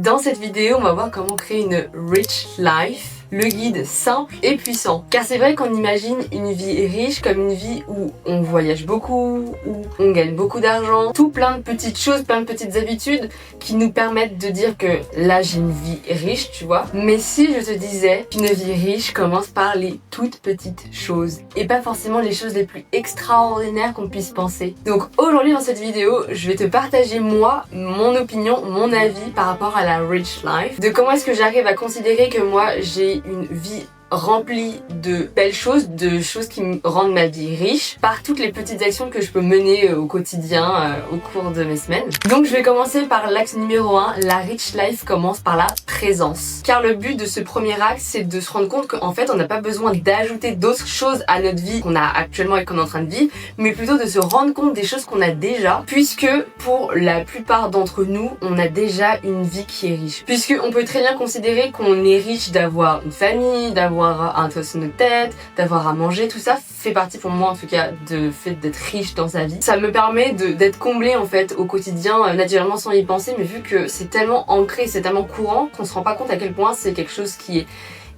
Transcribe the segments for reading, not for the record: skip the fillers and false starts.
Dans cette vidéo, on va voir comment créer une rich life. Le guide simple et puissant. Car c'est vrai qu'on imagine une vie riche comme une vie où on voyage beaucoup, où on gagne beaucoup d'argent, tout plein de petites choses, plein de petites habitudes qui nous permettent de dire que là j'ai une vie riche, tu vois. Mais si je te disais qu'une vie riche commence par les toutes petites choses et pas forcément les choses les plus extraordinaires qu'on puisse penser. Donc aujourd'hui dans cette vidéo, je vais te partager moi, mon opinion, mon avis par rapport à la rich life, de comment est-ce que j'arrive à considérer que moi j'ai une vie remplie de belles choses, de choses qui me rendent ma vie riche par toutes les petites actions que je peux mener au quotidien au cours de mes semaines. Donc je vais commencer par l'axe numéro 1, la rich life commence par la présence. Car le but de ce premier axe, c'est de se rendre compte qu'en fait on n'a pas besoin d'ajouter d'autres choses à notre vie qu'on a actuellement et qu'on est en train de vivre, mais plutôt de se rendre compte des choses qu'on a déjà, puisque pour la plupart d'entre nous, on a déjà une vie qui est riche. Puisque on peut très bien considérer qu'on est riche d'avoir une famille, d'avoir un toit sur notre tête, d'avoir à manger, tout ça fait partie pour moi en tout cas de fait d'être riche dans sa vie. Ça me permet d'être comblée en fait au quotidien naturellement sans y penser, mais vu que c'est tellement ancré, c'est tellement courant qu'on se rend pas compte à quel point c'est quelque chose qui est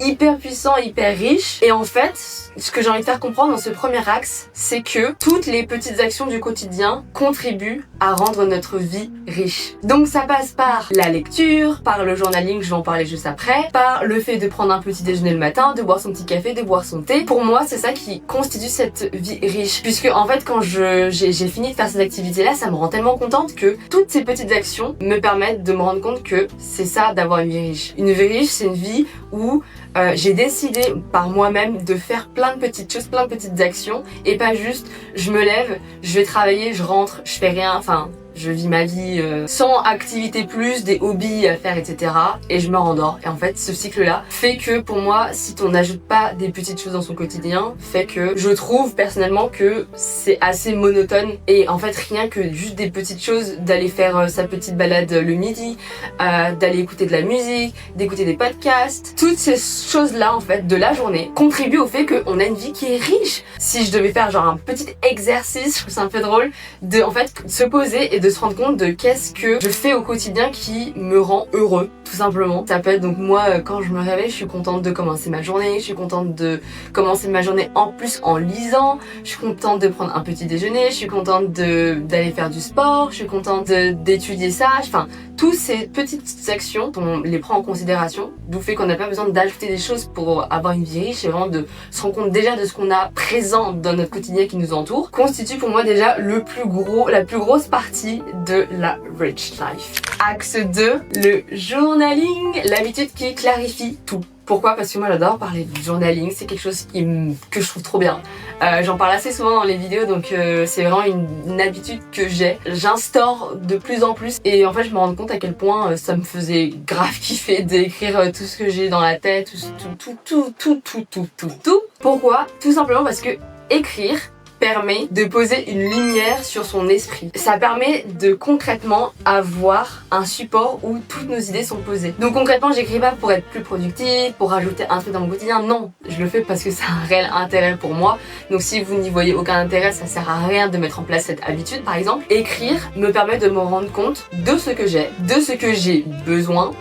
hyper puissant, hyper riche. Et en fait, ce que j'ai envie de faire comprendre dans ce premier axe, c'est que toutes les petites actions du quotidien contribuent à rendre notre vie riche. Donc ça passe par la lecture, par le journaling, je vais en parler juste après, par le fait de prendre un petit déjeuner le matin, de boire son petit café, de boire son thé. Pour moi, c'est ça qui constitue cette vie riche. Puisque en fait, quand j'ai fini de faire ces activités-là, ça me rend tellement contente que toutes ces petites actions me permettent de me rendre compte que c'est ça d'avoir une vie riche. Une vie riche, c'est une vie où j'ai décidé par moi-même de faire plein de petites choses, plein de petites actions et pas juste je me lève, je vais travailler, je rentre, je fais rien, enfin je vis ma vie sans activité plus, des hobbies à faire, etc. Et je me rendors. Et en fait, ce cycle-là fait que pour moi, si on n'ajoute pas des petites choses dans son quotidien, fait que je trouve personnellement que c'est assez monotone. Et en fait, rien que juste des petites choses, d'aller faire sa petite balade le midi, d'aller écouter de la musique, d'écouter des podcasts, toutes ces choses-là en fait de la journée contribuent au fait qu'on a une vie qui est riche. Si je devais faire genre un petit exercice, je trouve ça un peu drôle, de en fait se poser et de se rendre compte de qu'est-ce que je fais au quotidien qui me rend heureux, tout simplement. Ça peut être donc moi quand je me réveille, je suis contente de commencer ma journée, je suis contente de commencer ma journée en plus en lisant, je suis contente de prendre un petit déjeuner, je suis contente d'aller faire du sport, je suis contente d'étudier ça, enfin toutes ces petites actions, on les prend en considération, d'où fait qu'on n'a pas besoin d'ajouter des choses pour avoir une vie riche, c'est vraiment de se rendre compte déjà de ce qu'on a présent dans notre quotidien qui nous entoure, constitue pour moi déjà la plus grosse partie de la rich life. Axe 2, le journaling, l'habitude qui clarifie tout. Pourquoi? Parce que moi j'adore parler du journaling, c'est quelque chose que je trouve trop bien. J'en parle assez souvent dans les vidéos, donc c'est vraiment une habitude que j'instaure de plus en plus. Et en fait je me rends compte à quel point ça me faisait grave kiffer d'écrire tout ce que j'ai dans la tête, tout. Pourquoi? Tout simplement parce que écrire permet de poser une lumière sur son esprit. Ça permet de concrètement avoir un support où toutes nos idées sont posées. Donc concrètement, j'écris pas pour être plus productive, pour rajouter un truc dans mon quotidien, non. Je le fais parce que c'est un réel intérêt pour moi. Donc si vous n'y voyez aucun intérêt, ça sert à rien de mettre en place cette habitude par exemple. Écrire me permet de me rendre compte de ce que j'ai, de ce que j'ai besoin,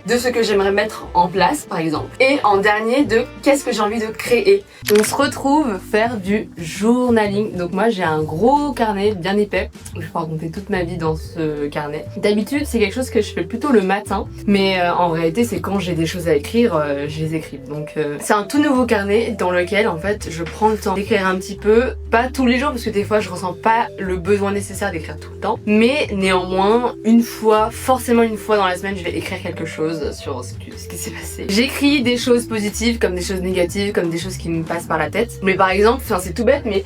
de ce que j'aimerais mettre en place par exemple, et en dernier de qu'est-ce que j'ai envie de créer. On se retrouve faire du journaling. Donc moi j'ai un gros carnet bien épais, je peux raconter toute ma vie dans ce carnet. D'habitude c'est quelque chose que je fais plutôt le matin, mais en réalité c'est quand j'ai des choses à écrire, je les écris. Donc c'est un tout nouveau carnet dans lequel en fait je prends le temps d'écrire un petit peu, pas tous les jours parce que des fois je ressens pas le besoin nécessaire d'écrire tout le temps, mais néanmoins forcément une fois dans la semaine je vais écrire quelque chose sur ce qui s'est passé. J'écris des choses positives comme des choses négatives, comme des choses qui me passent par la tête. Mais par exemple, c'est tout bête, mais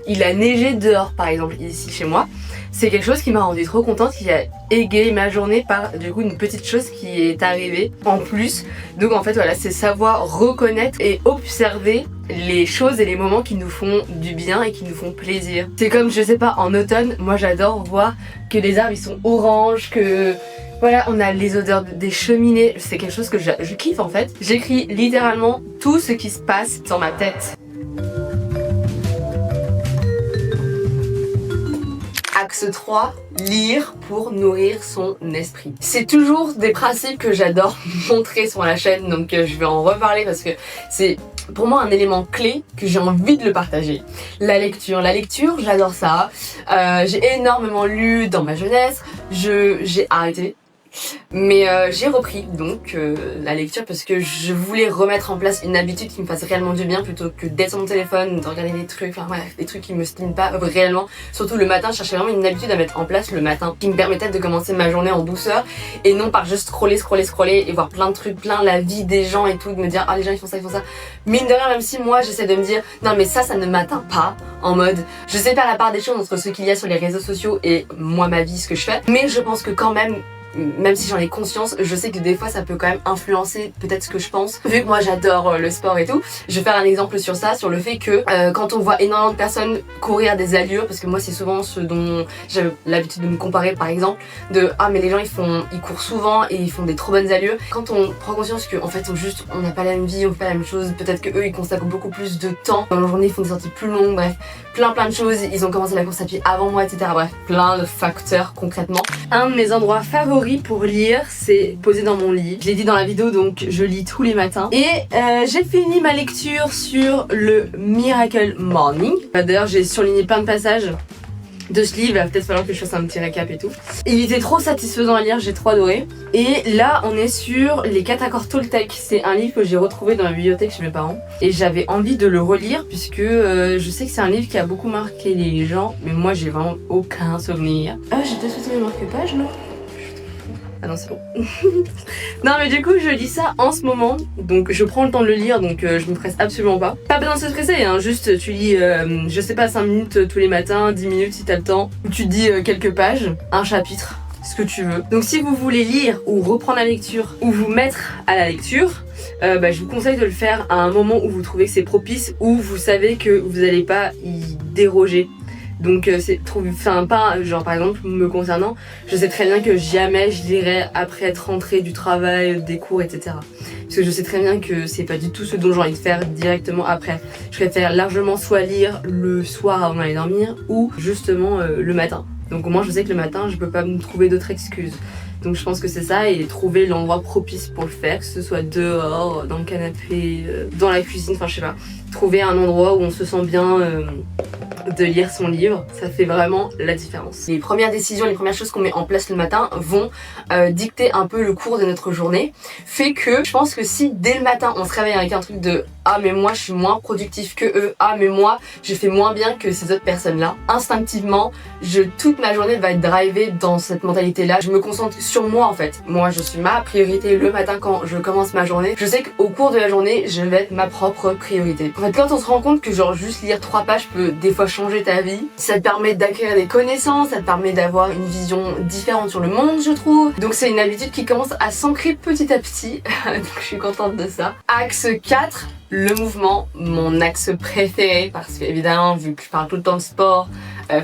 il a neigé dehors par exemple ici chez moi. C'est quelque chose qui m'a rendu trop contente, qui a égayé ma journée par du coup une petite chose qui est arrivée en plus. Donc en fait voilà, c'est savoir reconnaître et observer les choses et les moments qui nous font du bien et qui nous font plaisir. C'est comme, je sais pas, en automne, moi j'adore voir que les arbres ils sont oranges, que voilà, on a les odeurs des cheminées, c'est quelque chose que je kiffe en fait. J'écris littéralement tout ce qui se passe dans ma tête. Axe 3, lire pour nourrir son esprit. C'est toujours des principes que j'adore montrer sur la chaîne, donc je vais en reparler parce que c'est pour moi un élément clé que j'ai envie de le partager. La lecture, j'adore ça. J'ai énormément lu dans ma jeunesse, j'ai arrêté. Mais j'ai repris donc la lecture parce que je voulais remettre en place une habitude qui me fasse réellement du bien plutôt que d'être sur mon téléphone, de regarder des trucs, enfin bref, des trucs qui me stimulent pas réellement. Surtout le matin, je cherchais vraiment une habitude à mettre en place le matin qui me permettait de commencer ma journée en douceur et non par juste scroller et voir plein de trucs, plein la vie des gens et tout, de me dire ah les gens ils font ça, Mine de rien, même si moi j'essaie de me dire non mais ça ne m'atteint pas, en mode je sais faire la part des choses entre ce qu'il y a sur les réseaux sociaux et moi ma vie, ce que je fais, mais je pense que quand même si j'en ai conscience, je sais que des fois ça peut quand même influencer peut-être ce que je pense. Vu que moi j'adore le sport et tout, je vais faire un exemple sur ça, sur le fait que quand on voit énormément de personnes courir des allures, parce que moi c'est souvent ce dont j'avais l'habitude de me comparer par exemple, de ah mais les gens ils courent souvent et ils font des trop bonnes allures. Quand on prend conscience qu'en fait on n'a pas la même vie, on fait pas la même chose, peut-être que eux ils consacrent beaucoup plus de temps dans la journée, ils font des sorties plus longues, bref, plein de choses, ils ont commencé la course à pied avant moi, etc. Bref, plein de facteurs concrètement. Un de mes endroits favoris pour lire, c'est posé dans mon lit. Je l'ai dit dans la vidéo, donc je lis tous les matins. Et j'ai fini ma lecture sur le Miracle Morning. D'ailleurs, j'ai surligné plein de passages de ce livre, il va peut-être falloir que je fasse un petit récap et tout. Il était trop satisfaisant à lire, j'ai trop adoré. Et là, on est sur les 4 accords Toltec. C'est un livre que j'ai retrouvé dans la bibliothèque chez mes parents. Et j'avais envie de le relire puisque je sais que c'est un livre qui a beaucoup marqué les gens, mais moi j'ai vraiment aucun souvenir. Ah, j'ai peut-être fait mes marque-pages, non ? Ah non, c'est bon. Non mais du coup je lis ça en ce moment, donc je prends le temps de le lire, donc je me presse absolument pas. Pas besoin de se stresser, hein, juste tu lis, je sais pas, 5 minutes tous les matins, 10 minutes si t'as le temps. Tu dis quelques pages, un chapitre, ce que tu veux. Donc si vous voulez lire ou reprendre la lecture ou vous mettre à la lecture, je vous conseille de le faire à un moment où vous trouvez que c'est propice, où vous savez que vous n'allez pas y déroger. Donc pas genre par exemple me concernant, je sais très bien que jamais je lirai après être rentrée du travail, des cours, etc. Parce que je sais très bien que c'est pas du tout ce dont j'ai envie de faire directement après. Je préfère largement soit lire le soir avant d'aller dormir ou justement le matin. Donc au moins je sais que le matin je peux pas me trouver d'autres excuses. Donc je pense que c'est ça, et trouver l'endroit propice pour le faire, que ce soit dehors, dans le canapé, dans la cuisine, enfin je sais pas. Trouver un endroit où on se sent bien de lire son livre, ça fait vraiment la différence. Les premières décisions, les premières choses qu'on met en place le matin vont dicter un peu le cours de notre journée. Fait que je pense que si dès le matin on se réveille avec un truc de ah mais moi je suis moins productif que eux, ah mais moi je fais moins bien que ces autres personnes là, instinctivement toute ma journée va être drivée dans cette mentalité là. Je me concentre sur moi en fait. Moi je suis ma priorité le matin quand je commence ma journée. Je sais qu'au cours de la journée je vais être ma propre priorité. En fait quand on se rend compte que genre juste lire 3 pages peut des fois changer ta vie, ça te permet d'acquérir des connaissances, ça te permet d'avoir une vision différente sur le monde je trouve. Donc c'est une habitude qui commence à s'ancrer petit à petit. Donc je suis contente de ça. Axe 4, le mouvement, mon axe préféré, parce qu'évidemment vu que je parle tout le temps de sport,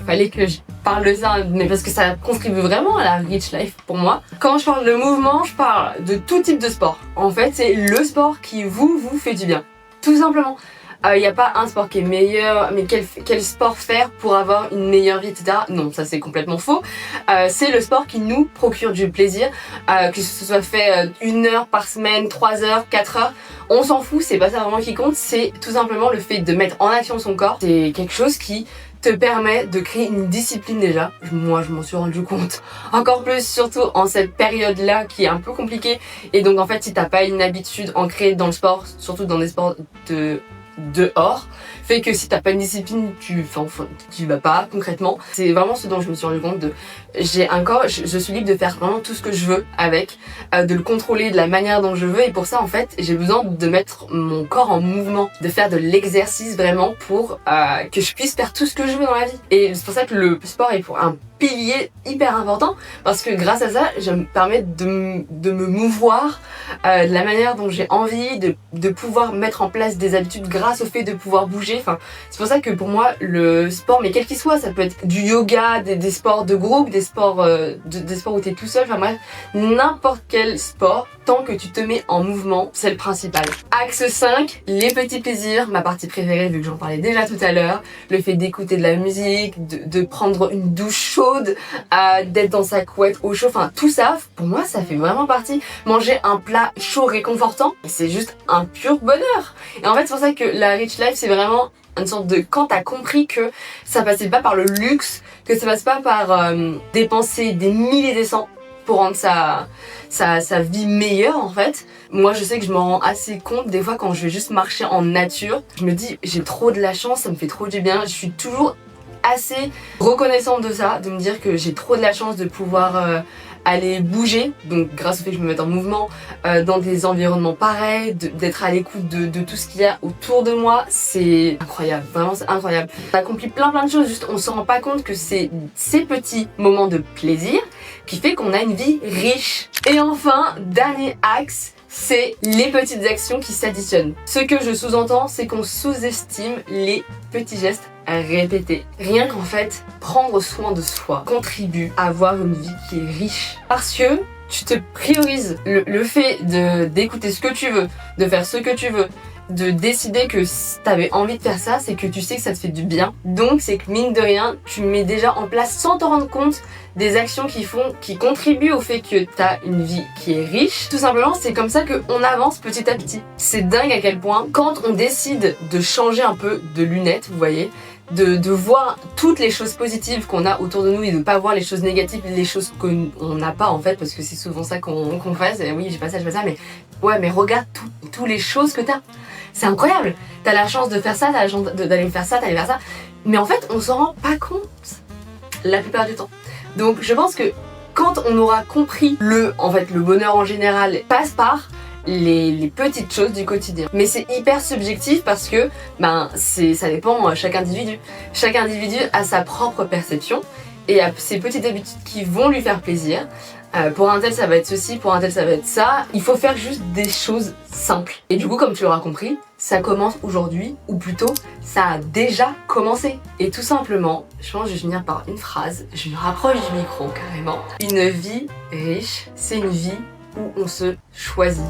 fallait que je parle de ça, mais parce que ça contribue vraiment à la rich life pour moi. Quand je parle de mouvement, je parle de tout type de sport. En fait c'est le sport qui vous fait du bien, tout simplement. Il n'y a pas un sport qui est meilleur, mais quel sport faire pour avoir une meilleure vie, etc. Non, ça c'est complètement faux. C'est le sport qui nous procure du plaisir, que ce soit fait 1 heure par semaine, 3 heures, 4 heures. On s'en fout, c'est pas ça vraiment qui compte, c'est tout simplement le fait de mettre en action son corps. C'est quelque chose qui te permet de créer une discipline déjà. Moi je m'en suis rendu compte encore plus, surtout en cette période là qui est un peu compliquée. Et donc en fait si t'as pas une habitude ancrée dans le sport, surtout dans des sports dehors, fait que si t'as pas une discipline tu vas pas concrètement. C'est vraiment ce dont je me suis rendu compte de j'ai un corps, je suis libre de faire vraiment tout ce que je veux avec, de le contrôler de la manière dont je veux, et pour ça en fait j'ai besoin de mettre mon corps en mouvement, de faire de l'exercice vraiment pour que je puisse faire tout ce que je veux dans la vie. Et c'est pour ça que le sport est pour un pilier hyper important, parce que grâce à ça je me permets de me mouvoir de la manière dont j'ai envie, de pouvoir mettre en place des habitudes grâce au fait de pouvoir bouger. Enfin, c'est pour ça que pour moi le sport, mais quel qu'il soit, ça peut être du yoga, des sports de groupe, des sports où t'es tout seul, enfin bref, n'importe quel sport tant que tu te mets en mouvement, c'est le principal. Axe 5, les petits plaisirs, ma partie préférée vu que j'en parlais déjà tout à l'heure, le fait d'écouter de la musique, de prendre une douche chaude, d'être dans sa couette au chaud, enfin tout ça, pour moi ça fait vraiment partie. Manger un plat chaud réconfortant, c'est juste un pur bonheur. Et en fait c'est pour ça que la Rich Life c'est vraiment une sorte de quand t'as compris que ça passait pas par le luxe, que ça passe pas par dépenser des milliers des cents pour rendre sa vie meilleure en fait. Moi je sais que je m'en rends assez compte des fois quand je vais juste marcher en nature. Je me dis j'ai trop de la chance, ça me fait trop du bien. Je suis toujours assez reconnaissante de ça, de me dire que j'ai trop de la chance de pouvoir aller bouger, donc grâce au fait que je me mette en mouvement dans des environnements pareils, d'être à l'écoute de tout ce qu'il y a autour de moi, c'est incroyable, vraiment c'est incroyable. On accomplit plein de choses, juste on se rend pas compte que c'est ces petits moments de plaisir qui fait qu'on a une vie riche. Et enfin, dernier axe, c'est les petites actions qui s'additionnent. Ce que je sous-entends, c'est qu'on sous-estime les petits gestes répétés. Rien qu'en fait, prendre soin de soi contribue à avoir une vie qui est riche. Parce que tu te priorises le fait d'écouter ce que tu veux, de faire ce que tu veux, de décider que si t'avais envie de faire ça, c'est que tu sais que ça te fait du bien. Donc c'est que mine de rien, tu mets déjà en place sans t'en rendre compte des actions qui contribuent au fait que t'as une vie qui est riche. Tout simplement, c'est comme ça qu'on avance petit à petit. C'est dingue à quel point, quand on décide de changer un peu de lunettes, vous voyez, de voir toutes les choses positives qu'on a autour de nous et de pas voir les choses négatives, les choses qu'on n'a pas en fait, parce que c'est souvent ça qu'on fait, c'est oui j'ai pas ça, mais ouais mais regarde toutes les choses que t'as. C'est incroyable, t'as la chance de faire ça, t'as la chance d'aller faire ça, d'aller faire ça, mais en fait on s'en rend pas compte la plupart du temps. Donc je pense que quand on aura compris le bonheur en général passe par les petites choses du quotidien. Mais c'est hyper subjectif parce que ça dépend chaque individu. Chaque individu a sa propre perception et a ses petites habitudes qui vont lui faire plaisir. Pour un tel ça va être ceci, pour un tel ça va être ça. Il faut faire juste des choses simples. Et du coup comme tu l'auras compris, ça commence aujourd'hui, ou plutôt ça a déjà commencé. Et tout simplement, je pense que je vais finir par une phrase, je me rapproche du micro carrément. Une vie riche, c'est une vie où on se choisit.